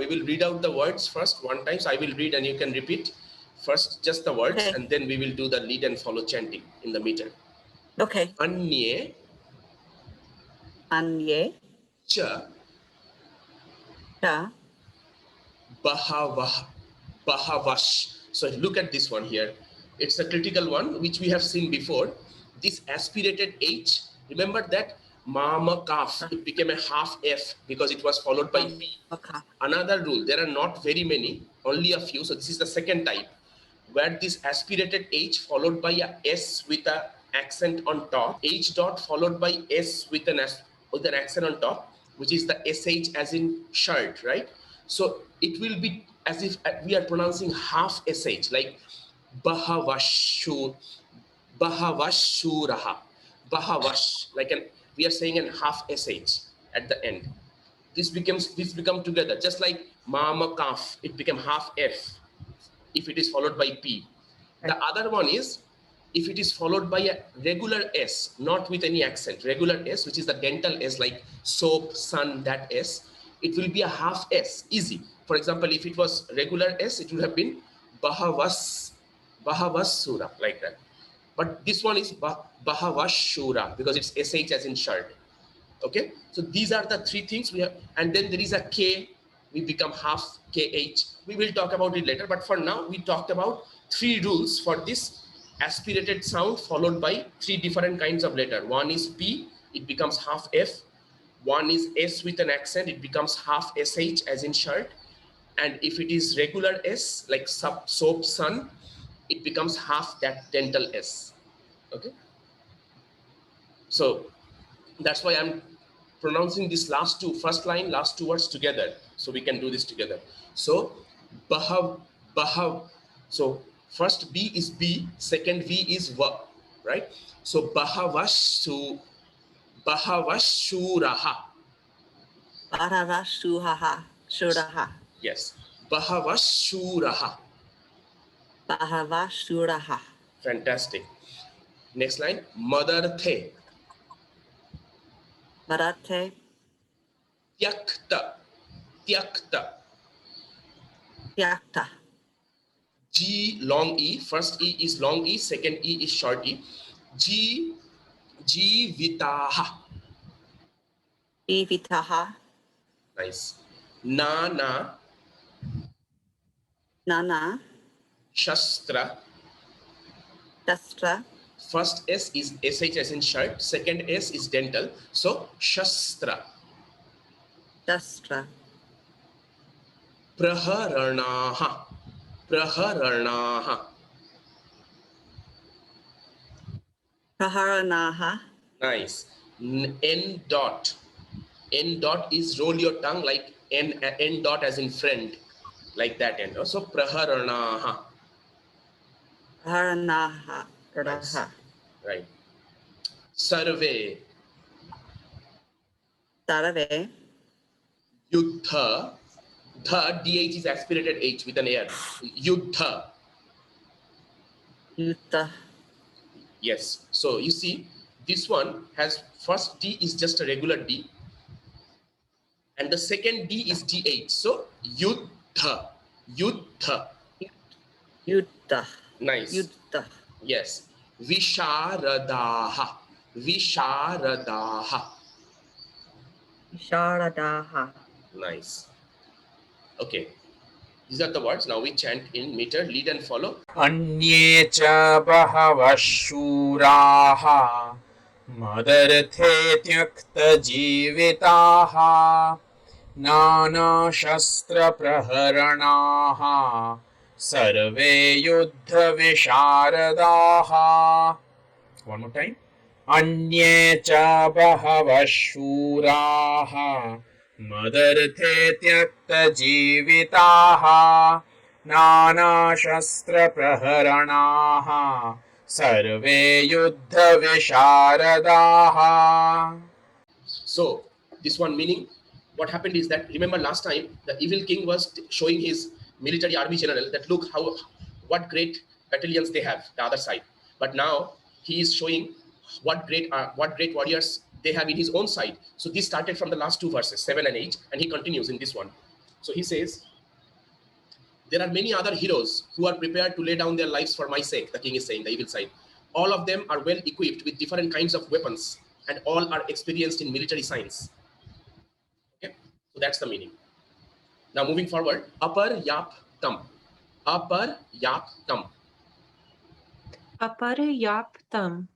we will read out the words first one time. So I will read and you can repeat first just the words, Okay. and then we will do the lead and follow chanting in the meter. Okay. Anye Anye cha cha bahavash. So look at this one here. It's a critical one which we have seen before. This aspirated H, remember that mama kaf, it became a half F because it was followed by P. okay. Another rule, there are not very many, only a few. So this is the second type where this aspirated H followed by a S with an accent on top, H dot followed by S with an accent on top, which is the SH as in shirt, right? So it will be as if we are pronouncing half SH, like Bahavashu, Bahavashuraha, Bahavash, like we are saying an half SH at the end. This become together, just like Mama Kaf, it became half F if it is followed by P. The other one is if it is followed by a regular S, not with any accent, regular S, which is the dental S, like soap, sun, that S, it will be a half S, easy. For example, if it was regular S, it would have been Bahavasura, like that. But this one is Bahavashura because it's SH as in shirt. Okay, so these are the three things we have, and then there is a K, we become half KH. We will talk about it later, but for now we talked about three rules for this aspirated sound followed by three different kinds of letter. One is P, it becomes half F. One is S with an accent, it becomes half SH as in shirt. And if it is regular S, like soap, sun, it becomes half that dental S. Okay, so that's why I'm pronouncing this first line, last two words together, so we can do this together. So bahav. So first B is B, second V is Va, right? So Bahavashuraha. Shuraha. Yes, Bahavashuraha. Bahava. Fantastic. Next line, Madarthe. Marate. Tyakta. Yakta. G long E, first E is long E, second E is short E. Jivitaha. Ivitaha. Nice. Nana. Nana. Shastra. Shastra. First S is SH as in shirt, second S is dental, so Shastra. Shastra. Praharanaha. Praharanaha. Nice. N dot. N dot is roll your tongue like N dot as in friend, like that end. So Praharanaha. Praharanaha. Nice. Right. Sarve. Yuddha. The DH is aspirated H with an air. Yuddha. Yes. So you see, this one has first D is just a regular D, and the second D is DH. So Yuddha. Nice. Yuddha. Yes. Visharadaha. Nice. Okay. These are the words. Now we chant in meter, lead and follow. Anye cha bahavash shuraha madarthe tyakta jivitaha nana shastra praharanaha sarve yuddha visharadaha. One more time. Anye cha bahavash shuraha madarthe tyakta jivitaha nana shastra praharanaha sarve yuddha visharadaha. So this one meaning, what happened is that, remember last time the evil king was showing his military army general that look what great battalions they have, the other side. But now he is showing what great warriors they have in his own side. So this started from the last two verses, 7 and 8, and he continues in this one. So he says, there are many other heroes who are prepared to lay down their lives for my sake, the king is saying, the evil side. All of them are well equipped with different kinds of weapons, and all are experienced in military science. Okay, so that's the meaning. Now moving forward, aparyaptam. Aparyaptam. Aparyaptam.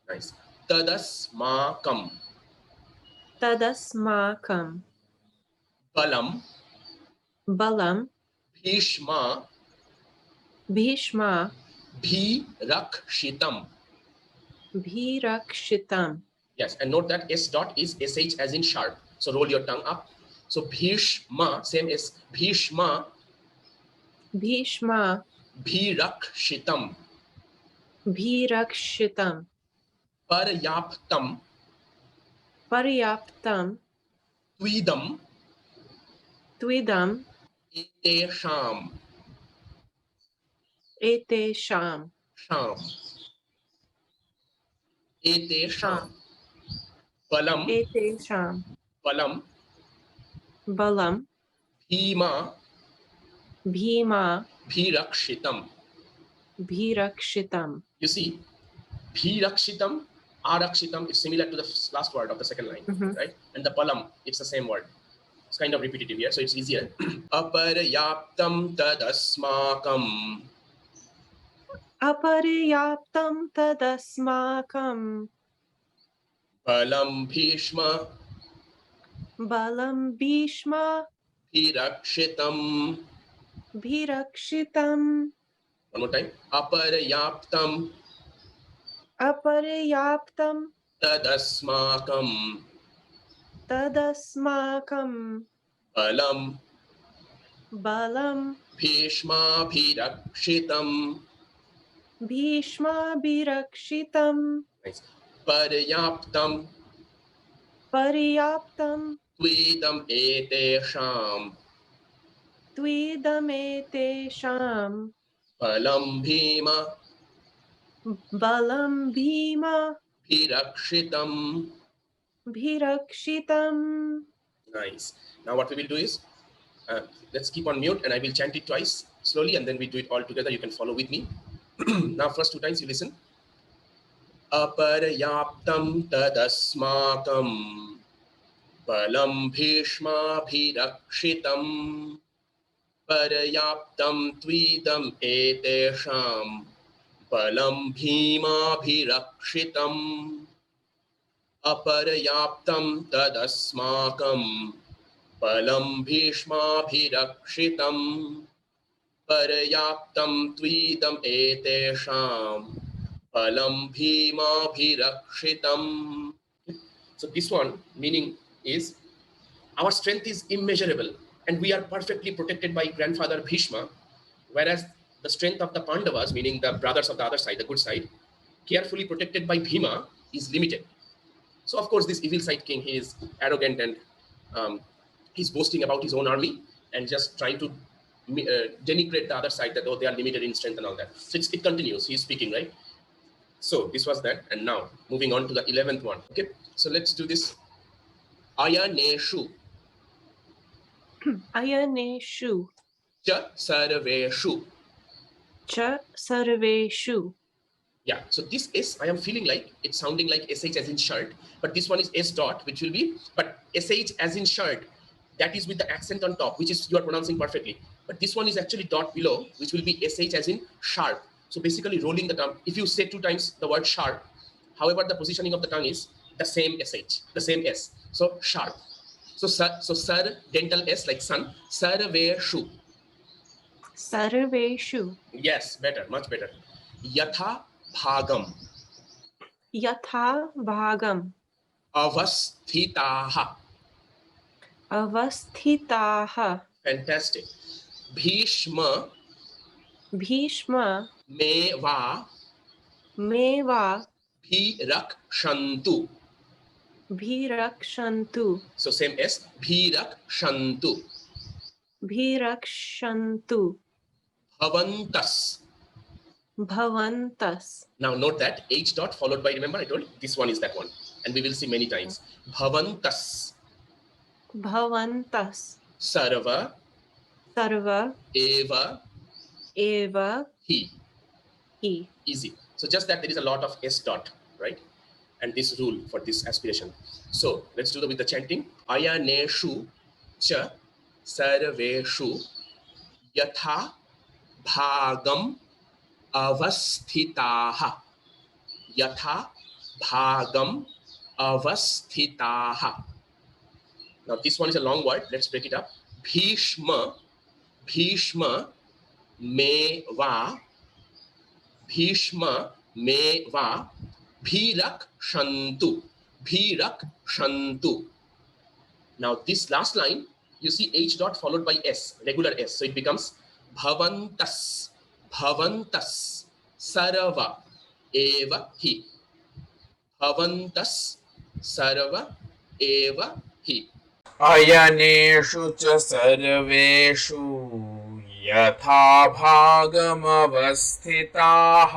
Nice. Tadasmakam. Tadasmakam. Balam. Balam. Bhishma. Bhishma. Bhirakshitam. Bhirakshitam. Yes, and note that S dot is SH as in sharp. So roll your tongue up. So Bhishma, same as Bhishma. Bhishma. Bhirakshitam. Bhirakshitam. Paryaptam. Paryaptam. Twidam. Twidam. Etesham. Etesham. Sham. Etesham. Balam. Etesham. Balam. Balam. Bhima. Bhima. Bhirakshitam. Bhirakshitam. You see, Bhirakshitam, Arakshitam is similar to the last word of the second line, right? And the Balam, it's the same word. It's kind of repetitive here, so it's easier. Aparyaptam tadasmakam. Aparyaptam tadasmakam. Balam Bhishma. Balam Bhishma. Bhirakshitam. Bhirakshitam. One more time. Aparyaptam Aparyaptam tadasmakam. tadasmakam. Balam Balam Bhishma Bhirakshitam. Bhishma Bhirakshitam. Nice. Paryaptam Paryaptam Twidam etesham. Twidametesham. Balam Bhima Balam Bhima Bhirakshitam. Bhirakshitam. Nice. Now what we will do is, let's keep on mute and I will chant it twice slowly and then we do it all together. You can follow with me. Now first 2 times you listen. Aparyaptam tadasmakam. Balam Bhishma Bhirakshitam. Paryaptam Twidam etesham. Balam Bhima Bhirakshitam. Aparyaptam tadasmakam. Balam Bhishma Bhirakshitam. Paryaptam Twidam etesham. Balam Bhima Bhirakshitam. So this one meaning is, our strength is immeasurable and we are perfectly protected by grandfather Bhishma, whereas the strength of the Pandavas, meaning the brothers of the other side, the good side, carefully protected by Bhima, is limited. So of course this evil side king, he is arrogant and he's boasting about his own army and just trying to denigrate the other side that, oh, they are limited in strength and all that. So it continues, he's speaking, right? So this was that, and now moving on to the 11th one. Okay, so let's do this. Ayaneshu Ayaneshu cha sarveshu. cha sarveshu. Yeah, so this S, I am feeling like it's sounding like SH as in shirt, but this one is S dot, which will be, but SH as in shirt, that is with the accent on top, which is you are pronouncing perfectly. But this one is actually dot below, which will be SH as in sharp. So basically rolling the tongue. If you say 2 times the word sharp, however, the positioning of the tongue is the same SH, the same S. So sharp. So sar, dental S like sun, sarveshu. Sarveshu. Yes, better, much better. Yatha bhagam. Yatha bhagam. Avasthitaha. Avasthitaha. Fantastic. Bhishma Bhishma meva meva bhirakshantu. bhirakshantu. So same S, bhirakshantu. Bhirakshantu. Bhavantas. Bhavantas. Now note that H dot followed by, remember I told this one is that one. And we will see many times. Bhavantas. Bhavantas. Sarva sarva eva hi. hi. Easy. So just that there is a lot of S dot, right? And this rule for this aspiration. So let's do that with the chanting. Ayaneshu cha sarveshu yatha bhagam avasthitaha. Yatha bhagam avasthitaha. Now this one is a long word. Let's break it up. Bhishma meva Bhishma meva bhirak shantu. Now this last line, you see H dot followed by S, regular S. So it becomes bhavantas sarva eva hi. Bhavantas sarva eva hi. अयनेषु च सर्वेषु यथा भागमवस्थिताः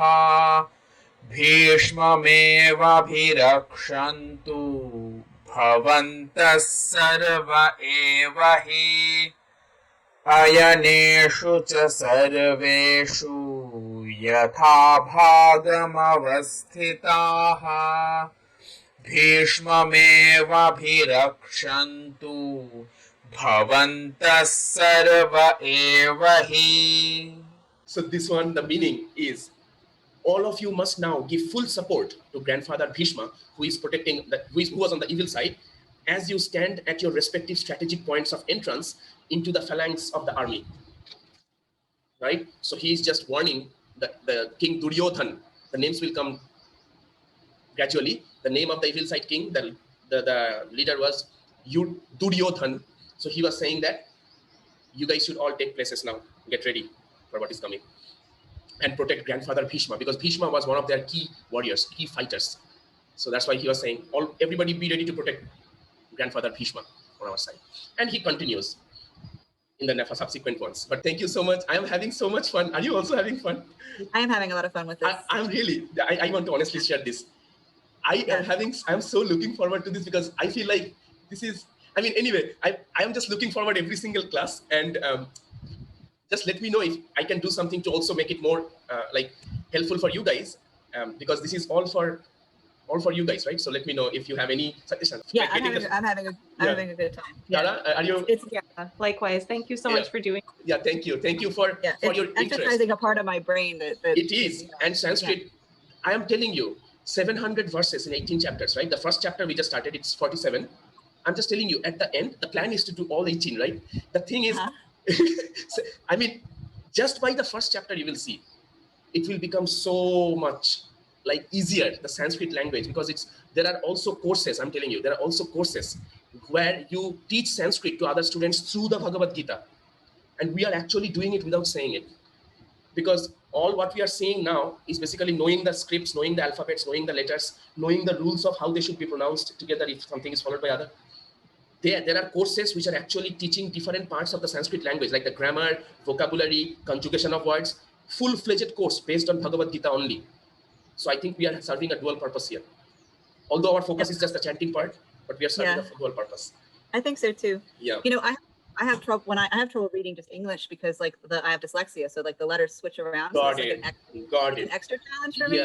भीष्ममेवाभिरक्षन्तु भवन्तः सर्व एव हि अयनेषु च सर्वेषु यथा भागमवस्थिताः भीष्ममेवाभिरक्षन्तु भवन्तः सर्व एव हि. So this one, the meaning is, all of you must now give full support to grandfather Bhishma, who is protecting, who was on the evil side, as you stand at your respective strategic points of entrance into the phalanx of the army. Right? So he is just warning the king Duryodhan. The names will come gradually. The name of the evil side king, the leader was Duryodhan. So he was saying that you guys should all take places now. Get ready for what is coming. And protect grandfather Bhishma, because Bhishma was one of their key warriors, key fighters. So that's why he was saying, everybody be ready to protect grandfather Bhishma on our side. And he continues in the subsequent ones. But thank you so much. I am having so much fun. Are you also having fun? I am having a lot of fun with this. I want to honestly share this. I'm so looking forward to this, because I feel like this is, anyway, I am just looking forward every single class, and just let me know if I can do something to also make it more helpful for you guys, because this is all for you guys, right? So let me know if you have any suggestions. Yeah, I'm having a good time. Yeah. Tara, are you? Yeah, likewise. Thank you so much for doing. Yeah, thank you for your exercising interest. a part of my brain that it is, and Sanskrit. I am telling you, 700 verses in 18 chapters, right? The first chapter we just started, it's 47. I'm just telling you, at the end, the plan is to do all 18, right? The thing is, just by the first chapter, you will see, it will become so much easier, the Sanskrit language, because there are also courses, I'm telling you, there are also courses where you teach Sanskrit to other students through the Bhagavad-Gītā. And we are actually doing it without saying it. Because all what we are seeing now is basically knowing the scripts, knowing the alphabets, knowing the letters, knowing the rules of how they should be pronounced together if something is followed by other. There are courses which are actually teaching different parts of the Sanskrit language, like the grammar, vocabulary, conjugation of words, full-fledged course based on Bhagavad-Gītā only. So I think we are serving a dual purpose here. Although our focus is just the chanting part, but we are serving a dual purpose. I think so too. Yeah. I have trouble when I have trouble reading just English, because I have dyslexia, so the letters switch around. Got so it. An extra challenge for me.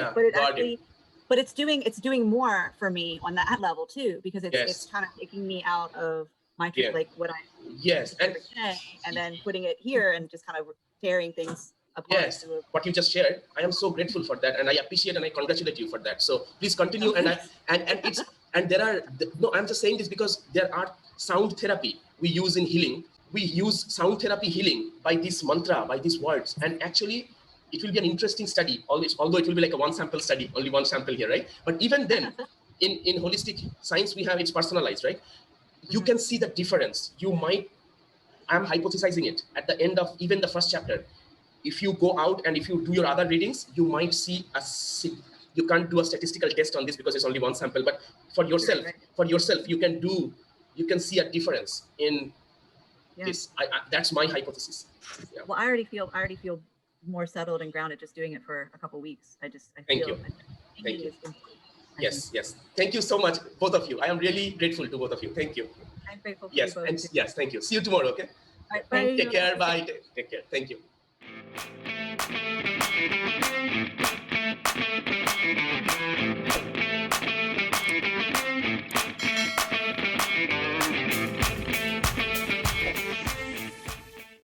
But it's doing more for me on that level too, because it's kind of taking me out of my what I and then putting it here and just kind of tearing things apart. Yes, what you just shared, I am so grateful for that, and I appreciate and I congratulate you for that. So please continue. I'm just saying this because there are sound therapy we use in healing. We use sound therapy healing by this mantra, by these words, and actually it will be an interesting study always, although it will be like a one sample study, only one sample here, right? But even then, in holistic science, we have it's personalized, right? You can see the difference. I'm hypothesizing it at the end of even the first chapter. If you go out and if you do your other readings, you might see you can't do a statistical test on this because it's only one sample, but for yourself, you can see a difference in this. That's my hypothesis. Yeah. Well, I already feel more settled and grounded just doing it for a couple weeks. Thank you. Yes. Thank you so much, both of you. I am really grateful to both of you. Thank you. I'm grateful for you both. Yes, thank you. See you tomorrow, okay? Bye. Take care. Bye. Take care. Thank you.